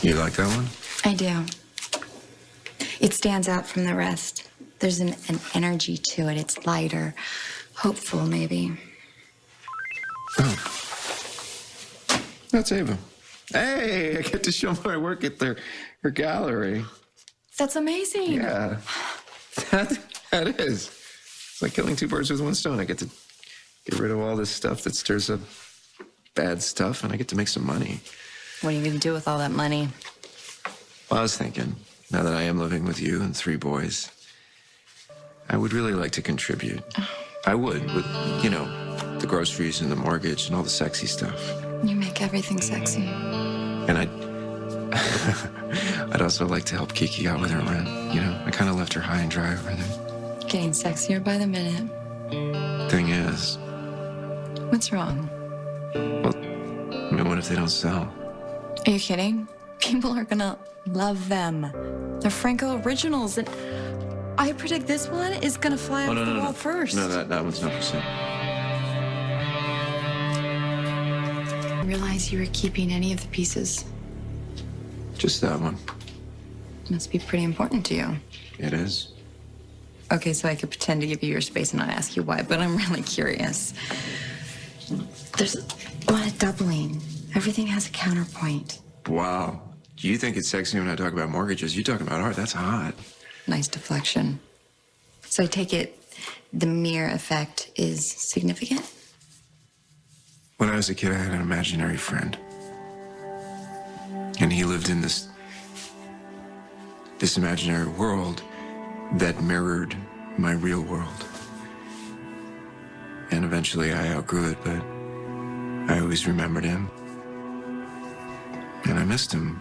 You like that one? I do. It stands out from the rest. There's an energy to it. It's lighter, hopeful, maybe. Oh. That's Ava. Hey, I get to show my work at her gallery. That's amazing. Yeah. That is. It's like killing two birds with one stone. I get to get rid of all this stuff that stirs up bad stuff, and I get to make some money. What are you going to do with all that money? Well, I was thinking, now that I am living with you and 3 boys, I would really like to contribute. I would, with, the groceries and the mortgage and all the sexy stuff. You make everything sexy. And I'd also like to help Kiki out with her rent. I kind of left her high and dry over there. Getting sexier by the minute. Thing is, What's wrong? well, what if they don't sell? Are you kidding? People are gonna love them. They're Franco originals, and I predict this one is gonna fly off the wall first. No, that one's not for sale. I realize you were keeping any of the pieces. Just that one. Must be pretty important to you. It is. Okay, so I could pretend to give you your space and not ask you why, but I'm really curious. There's a lot of doubling. Everything has a counterpoint. Wow. You think it's sexy when I talk about mortgages? You talking about art? That's hot. Nice deflection. So I take it the mere effect is significant? When I was a kid, I had an imaginary friend. And he lived in this imaginary world that mirrored my real world. And eventually I outgrew it, but I always remembered him. And I missed him.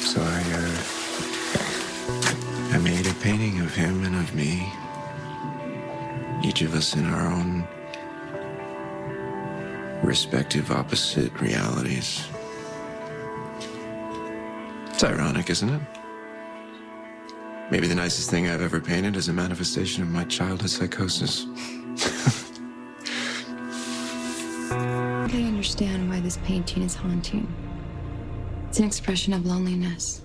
So I made a painting of him and of me, each of us in our own respective opposite realities. It's ironic, isn't it? Maybe the nicest thing I've ever painted is a manifestation of my childhood psychosis. I understand why this painting is haunting. It's an expression of loneliness.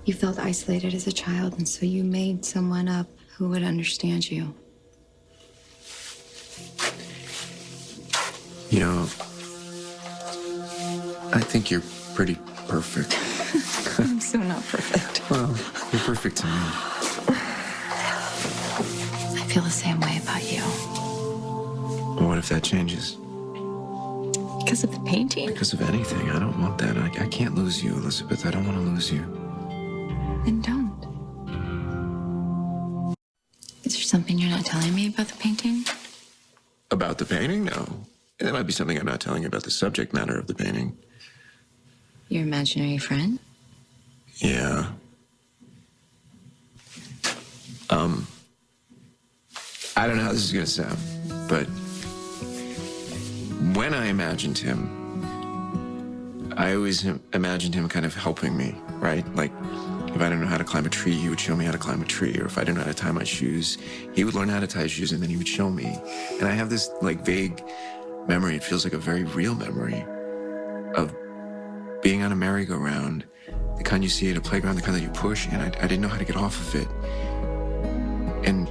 You felt isolated as a child, and so you made someone up who would understand you. I think you're pretty perfect. I'm so not perfect. Well, you're perfect to me. I feel the same way about you. Well, what if that changes? Because of the painting? Because of anything. I don't want that. I can't lose you, Elizabeth. I don't want to lose you. Then don't. Is there something you're not telling me about the painting? About the painting? No. There might be something I'm not telling you about the subject matter of the painting. Your imaginary friend? Yeah. I don't know how this is going to sound, but when I imagined him, I always imagined him kind of helping me, right? Like, if I didn't know how to climb a tree, he would show me how to climb a tree. Or if I didn't know how to tie my shoes, he would learn how to tie his shoes, and then he would show me. And I have this, vague memory. It feels like a very real memory of being on a merry-go-round, the kind you see at a playground, the kind that you push, and I didn't know how to get off of it. And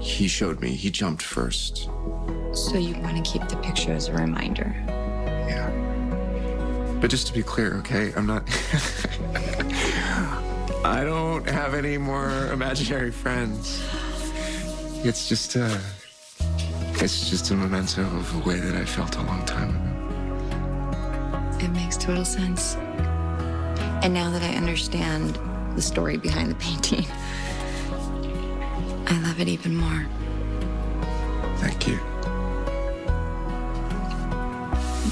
he showed me. He jumped first. So you want to keep the picture as a reminder? Yeah. But just to be clear, okay, I'm not... I don't have any more imaginary friends. It's just a memento of a way that I felt a long time ago. It makes total sense. And now that I understand the story behind the painting, I love it even more. Thank you.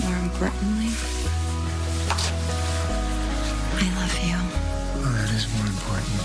More importantly, I love you. Well, that is more important.